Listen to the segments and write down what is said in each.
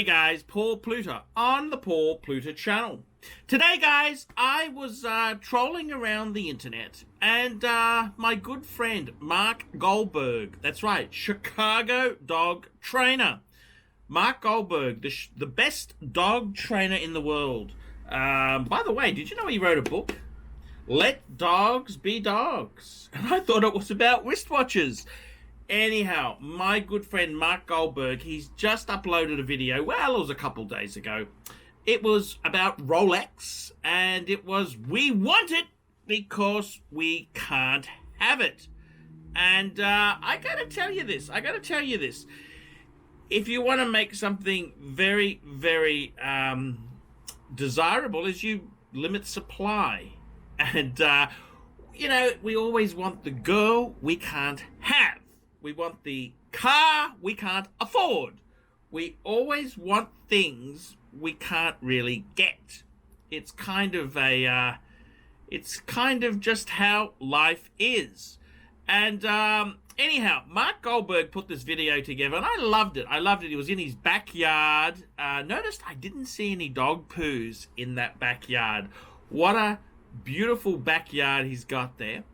Hey guys, Paul Pluter on the Paul Pluter channel. Today guys, I was trolling around the internet and my good friend Mark Goldberg, that's right, Chicago dog trainer. Mark Goldberg, the best dog trainer in the world. By the way, did you know he wrote a book? Let Dogs Be Dogs. And I thought it was about wristwatches. Anyhow, my good friend Mark Goldberg, he's just uploaded a video, well, it was a couple days ago. It was about Rolex, and it was, we want it because we can't have it. And I gotta tell you this, if you want to make something very, very desirable, is you limit supply. And, you know, we always want the girl we can't have. We want the car we can't afford. We always want things we can't really get. It's kind of just how life is. And anyhow, Mark Goldberg put this video together, and I loved it. He was in his backyard. Noticed I didn't see any dog poos in that backyard. What a beautiful backyard he's got there.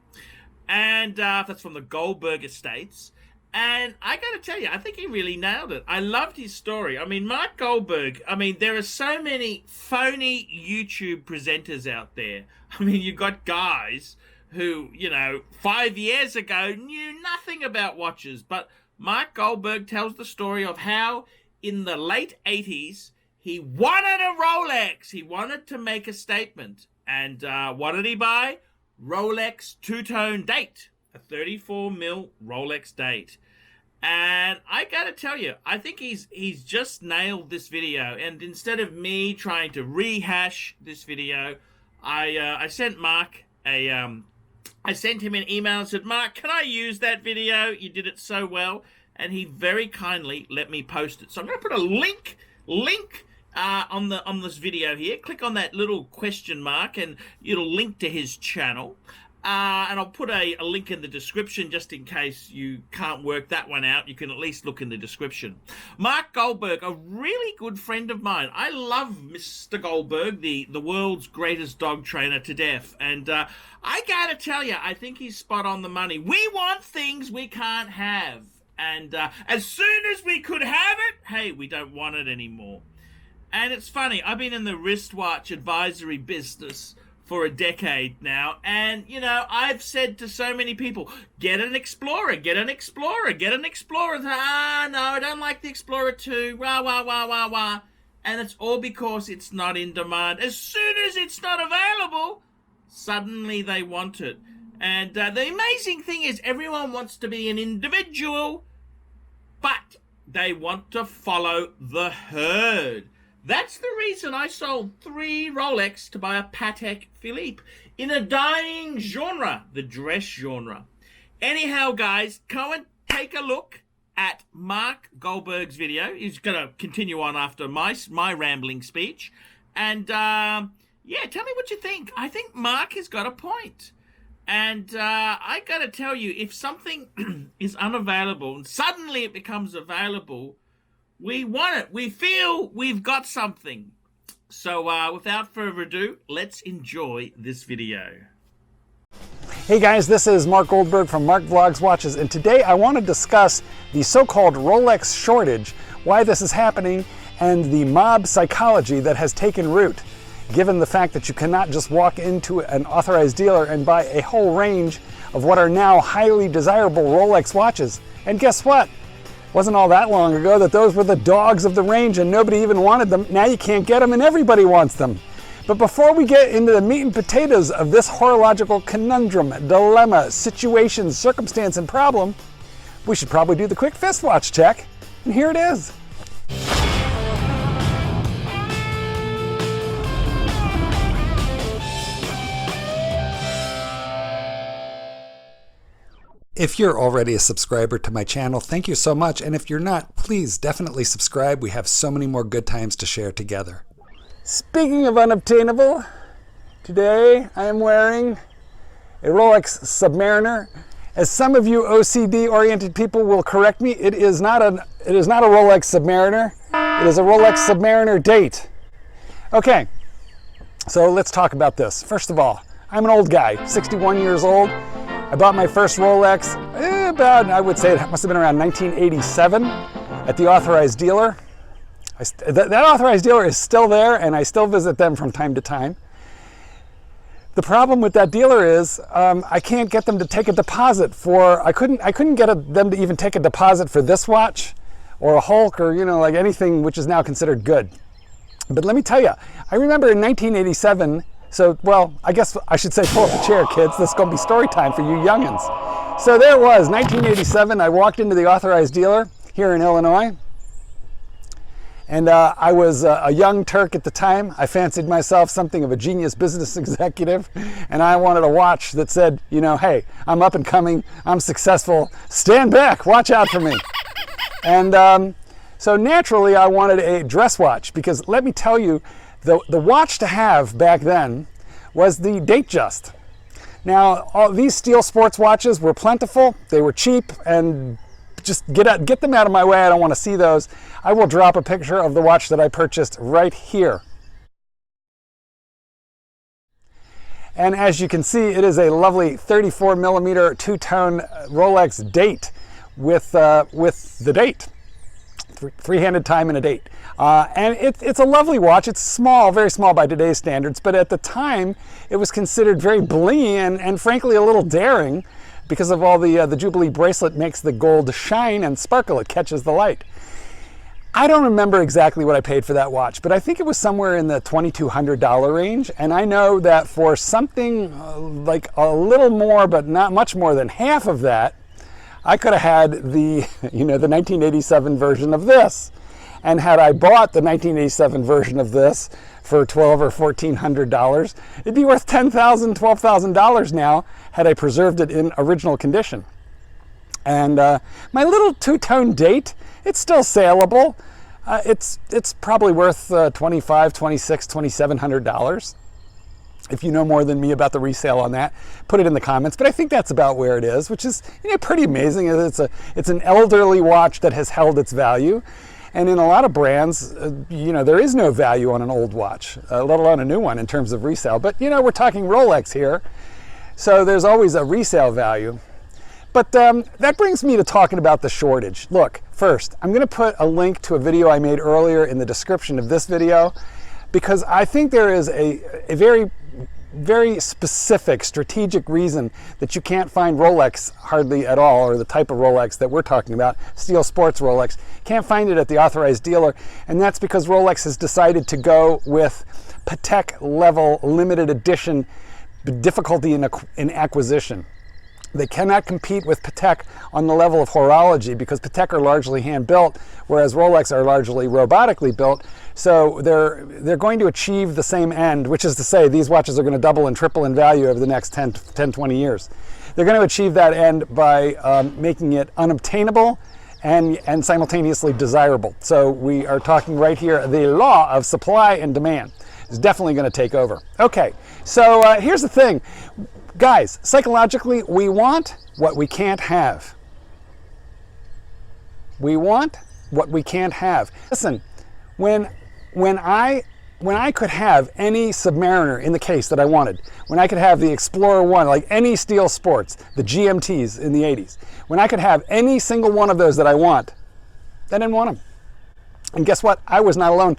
And that's from the Goldberg Estates. And I gotta tell you, I think he really nailed it. I loved his story. I mean, Mark Goldberg, I mean, there are so many phony YouTube presenters out there. I mean, you've got guys who, you know, 5 years ago knew nothing about watches. But Mark Goldberg tells the story of how in the late 80s, he wanted a Rolex. He wanted to make a statement. And what did he buy? Rolex two-tone date. A 34mm Rolex date. And I gotta tell you, I think he's just nailed this video. And instead of me trying to rehash this video, I sent Mark I sent him an email and said, Mark, can I use that video? You did it so well. And he very kindly let me post it. So I'm gonna put a link on this video here. Click on that little question mark and it'll link to his channel. And I'll put a link in the description just in case you can't work that one out. You can at least look in the description. Mark Goldberg, a really good friend of mine. I love Mr. Goldberg, the world's greatest dog trainer to death. And I gotta tell you, I think he's spot on the money. We want things we can't have. And as soon as we could have it, hey, we don't want it anymore. And it's funny, I've been in the wristwatch advisory business for a decade now, and you know, I've said to so many people, get an Explorer, get an Explorer, get an Explorer. No, I don't like the Explorer 2, wah. And it's all because it's not in demand. As soon as it's not available, suddenly they want it. And the amazing thing is, everyone wants to be an individual, but they want to follow the herd. That's the reason I sold 3 Rolex to buy a Patek Philippe in a dying genre, the dress genre. Anyhow, guys, go and take a look at Mark Goldberg's video. He's going to continue on after my rambling speech. And, yeah, tell me what you think. I think Mark has got a point. And I got to tell you, if something is unavailable and suddenly it becomes available, we want it. We feel we've got something. So without further ado, let's enjoy this video. Hey guys, this is Mark Goldberg from Mark Vlogs Watches, and today I want to discuss the so-called Rolex shortage, why this is happening, and the mob psychology that has taken root, given the fact that you cannot just walk into an authorized dealer and buy a whole range of what are now highly desirable Rolex watches. And guess what? Wasn't all that long ago that those were the dogs of the range and nobody even wanted them. Now you can't get them and everybody wants them. But before we get into the meat and potatoes of this horological conundrum, dilemma, situation, circumstance, and problem, we should probably do the quick fist watch check. And here it is. If you're already a subscriber to my channel, thank you so much. And if you're not, please definitely subscribe. We have so many more good times to share together. Speaking of unobtainable, today I am wearing a Rolex Submariner. As some of you OCD-oriented people will correct me, it is not a Rolex Submariner. It is a Rolex Submariner date. Okay, so let's talk about this. First of all, I'm an old guy, 61 years old. I bought my first Rolex about, I would say it must have been around 1987 at the authorized dealer. That authorized dealer is still there, and I still visit them from time to time. The problem with that dealer is I can't get them to take a deposit for, I couldn't get them to even take a deposit for this watch or a Hulk or, you know, like anything which is now considered good. But let me tell you, I remember in 1987, so, well, I guess I should say pull up a chair, kids. This is going to be story time for you youngins. So there it was, 1987. I walked into the authorized dealer here in Illinois. And I was a young Turk at the time. I fancied myself something of a genius business executive. And I wanted a watch that said, you know, hey, I'm up and coming. I'm successful. Stand back. Watch out for me. And so naturally, I wanted a dress watch because let me tell you, the watch to have back then was the Datejust. Now, all these steel sports watches were plentiful. They were cheap, and just get them out of my way. I don't want to see those. I will drop a picture of the watch that I purchased right here. And as you can see, it is a lovely 34 millimeter two-tone Rolex date with the date. Three-handed time and a date. And it's a lovely watch. It's small, very small by today's standards, but at the time it was considered very blingy and frankly a little daring because of all the Jubilee bracelet makes the gold shine and sparkle. It catches the light. I don't remember exactly what I paid for that watch, but I think it was somewhere in the $2,200 range. And I know that for something like a little more, but not much more than half of that, I could have had the, you know, the 1987 version of this. And had I bought the 1987 version of this for $1,200 or $1,400, it'd be worth $10,000, $12,000 now had I preserved it in original condition. And my little two-tone date, it's still saleable. It's probably worth $2,500, $2,600, $2,700. If you know more than me about the resale on that, put it in the comments. But I think that's about where it is, which is, you know, pretty amazing. It's an elderly watch that has held its value. And in a lot of brands, you know, there is no value on an old watch, let alone a new one in terms of resale. But, you know, we're talking Rolex here, so there's always a resale value. But that brings me to talking about the shortage. Look, first, I'm going to put a link to a video I made earlier in the description of this video, because I think there is a very specific strategic reason that you can't find Rolex hardly at all, or the type of Rolex that we're talking about, steel sports Rolex. Can't find it at the authorized dealer, and that's because Rolex has decided to go with Patek level limited edition difficulty in acquisition. They cannot compete with Patek on the level of horology because Patek are largely hand-built, whereas Rolex are largely robotically built. So they're going to achieve the same end, which is to say these watches are going to double and triple in value over the next 10, 20 years. They're going to achieve that end by making it unobtainable and simultaneously desirable. So we are talking right here, the law of supply and demand is definitely going to take over. Okay, so here's the thing. Guys, psychologically, we want what we can't have. We want what we can't have. Listen, when I could have any Submariner in the case that I wanted, when I could have the Explorer 1, like any steel sports, the GMTs in the 80s, when I could have any single one of those that I want, I didn't want them. And guess what? I was not alone.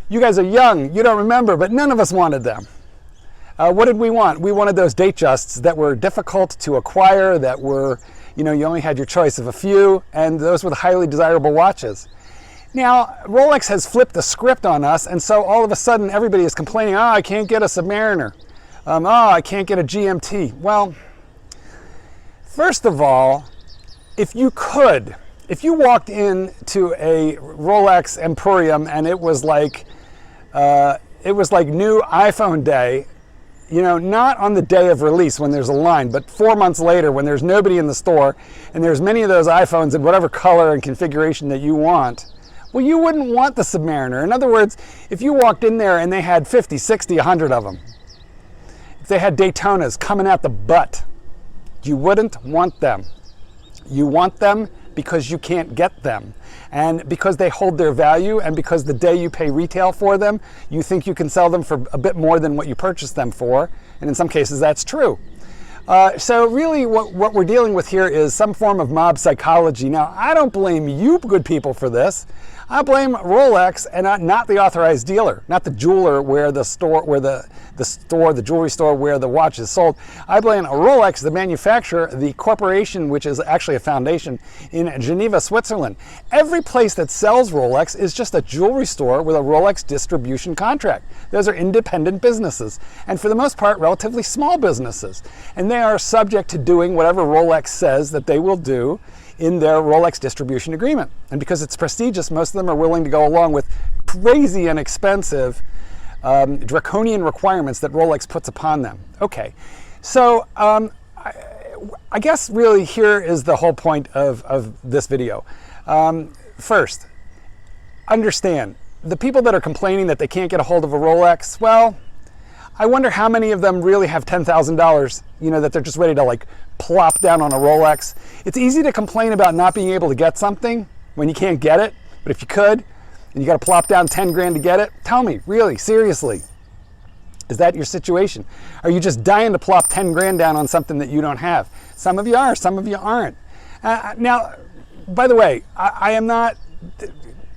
You guys are young, you don't remember, but none of us wanted them. What did we want? We wanted those Datejusts that were difficult to acquire, that were, you know, you only had your choice of a few, and those were the highly desirable watches. Now, Rolex has flipped the script on us, and so all of a sudden everybody is complaining, oh, I can't get a Submariner. Oh, I can't get a GMT. Well, first of all, if you walked into a Rolex Emporium and it was like new iPhone day, you know, not on the day of release when there's a line, but 4 months later when there's nobody in the store and there's many of those iPhones in whatever color and configuration that you want, well, you wouldn't want the Submariner. In other words, if you walked in there and they had 50, 60, 100 of them, if they had Daytonas coming out the butt, you wouldn't want them. You want them because you can't get them. And because they hold their value, and because the day you pay retail for them, you think you can sell them for a bit more than what you purchased them for. And in some cases, that's true. So really what we're dealing with here is some form of mob psychology. Now, I don't blame you good people for this. I blame Rolex and not the authorized dealer, not the jeweler where the jewelry store where the watch is sold. I blame Rolex, the manufacturer, the corporation, which is actually a foundation in Geneva, Switzerland. Every place that sells Rolex is just a jewelry store with a Rolex distribution contract. Those are independent businesses, and for the most part, relatively small businesses. And they are subject to doing whatever Rolex says that they will do in their Rolex distribution agreement. And because it's prestigious, most of them are willing to go along with crazy and expensive draconian requirements that Rolex puts upon them. Okay, so I guess really here is the whole point of this video. First, understand, the people that are complaining that they can't get a hold of a Rolex, well, I wonder how many of them really have $10,000, that they're just ready to like plop down on a Rolex. It's easy to complain about not being able to get something when you can't get it, but if you could, and you got to plop down 10 grand to get it, tell me, really, seriously, is that your situation? Are you just dying to plop 10 grand down on something that you don't have? Some of you are, some of you aren't. Now, by the way, I am not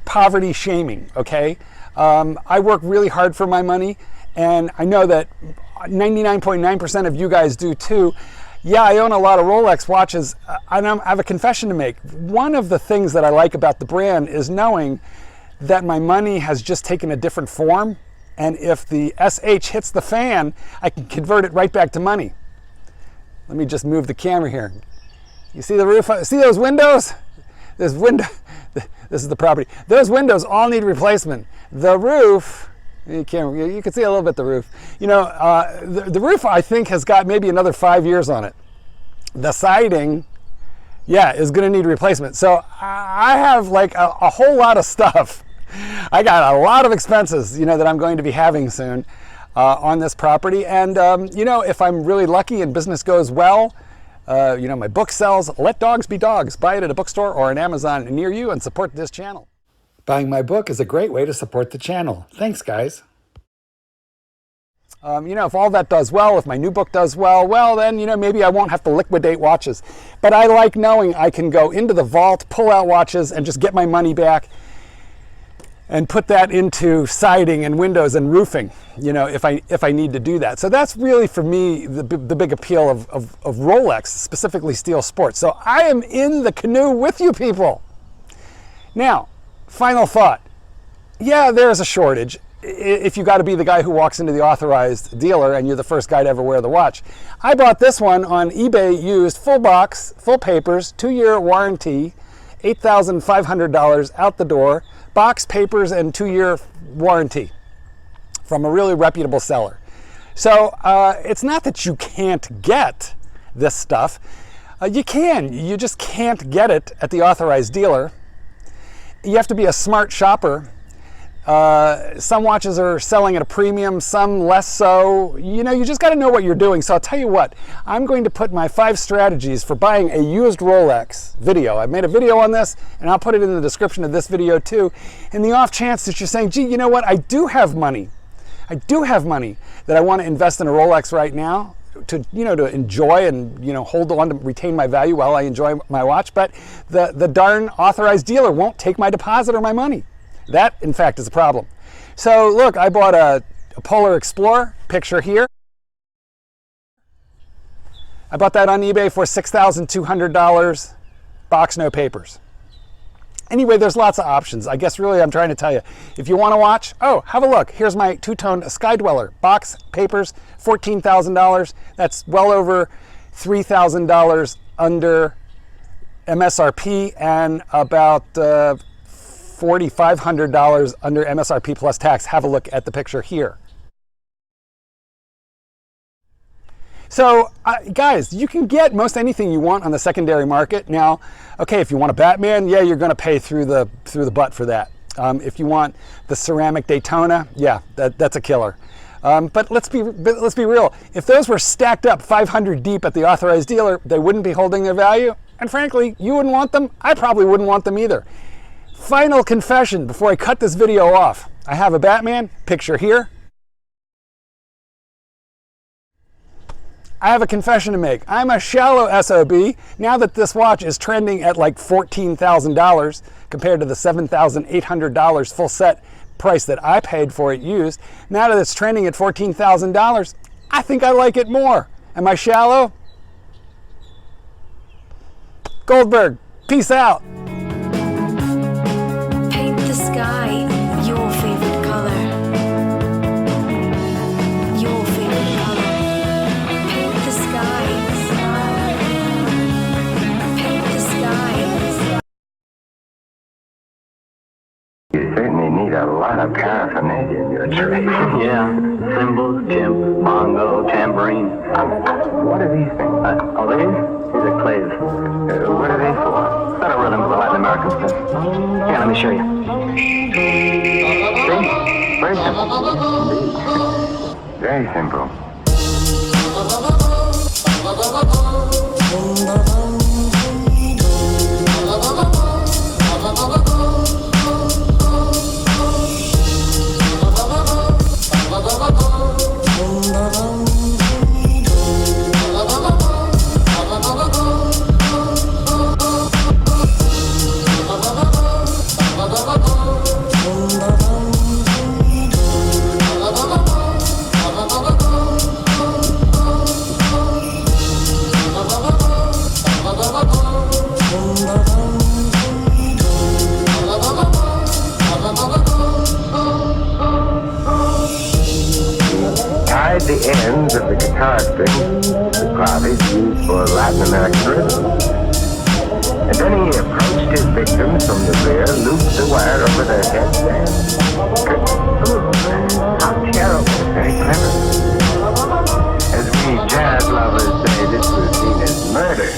poverty shaming, okay? I work really hard for my money, and I know that 99.9% of you guys do too. Yeah, I own a lot of Rolex watches, and I have a confession to make. One of the things that I like about the brand is knowing that my money has just taken a different form, and if the SH hits the fan, I can convert it right back to money. Let me just move the camera here. You see the roof? See those windows? This is the property. Those windows all need replacement. The roof, you can see a little bit the roof. The roof I think has got maybe another 5 years on it. The siding, yeah, is going to need replacement. So I have like a whole lot of stuff. I got a lot of expenses, that I'm going to be having soon on this property. And if I'm really lucky and business goes well, my book sells. Let dogs be dogs. Buy it at a bookstore or an Amazon near you and support this channel. Buying my book is a great way to support the channel. Thanks, guys. If all that does well, if my new book does well, then, maybe I won't have to liquidate watches. But I like knowing I can go into the vault, pull out watches, and just get my money back and put that into siding and windows and roofing, if I need to do that. So that's really, for me, the big appeal of Rolex, specifically Steel Sports. So I am in the canoe with you people. Now, final thought. Yeah, there's a shortage if you got to be the guy who walks into the authorized dealer and you're the first guy to ever wear the watch. I bought this one on eBay used, full box, full papers, 2-year warranty, $8,500 out the door, box, papers, and 2-year warranty from a really reputable seller. So it's not that you can't get this stuff. You can, you just can't get it at the authorized dealer. You have to be a smart shopper. Some watches are selling at a premium, some less so. You just got to know what you're doing. So I'll tell you what, I'm going to put my 5 strategies for buying a used Rolex video. I've made a video on this, and I'll put it in the description of this video too. In the off chance that you're saying, gee, you know what, I do have money that I want to invest in a Rolex right now to enjoy and hold on to retain my value while I enjoy my watch, but the darn authorized dealer won't take my deposit or my money. That, in fact, is a problem. So look, I bought a Polar Explorer, picture here. I bought that on eBay for $6,200, box, no papers. Anyway, there's lots of options. I guess really I'm trying to tell you, if you want to watch, have a look. Here's my two-tone Sky Dweller, box, papers, $14,000. That's well over $3,000 under MSRP and about $4,500 under MSRP plus tax. Have a look at the picture here. So guys, you can get most anything you want on the secondary market. Now, okay, if you want a Batman, yeah, you're going to pay through the butt for that. If you want the ceramic Daytona, yeah, that's a killer. But let's be real. If those were stacked up 500 deep at the authorized dealer, they wouldn't be holding their value. And frankly, you wouldn't want them. I probably wouldn't want them either. Final confession before I cut this video off. I have a Batman picture here. I have a confession to make. I'm a shallow SOB. Now that this watch is trending at like $14,000 compared to the $7,800 full set price that I paid for it used, now that it's trending at $14,000, I think I like it more. Am I shallow? Goldberg, peace out. Paint the sky your favorite color. Your favorite color. Paint the sky. Paint the sky. You certainly need a lot of paraphernalia in your trade. Yeah, cymbals, timp, bongo, tambourine. What are these things? These are claves. What are they for? Set of rhythms the Latin American stuff. Here, let me show you. See? Very simple. Indeed. Very simple. Tied the ends of the guitar strings, the claves used for Latin American rhythms. And then he approached his victims from the rear, looped the wire over their heads, and... How terrible, very clever. As we jazz lovers say, this was seen as murder.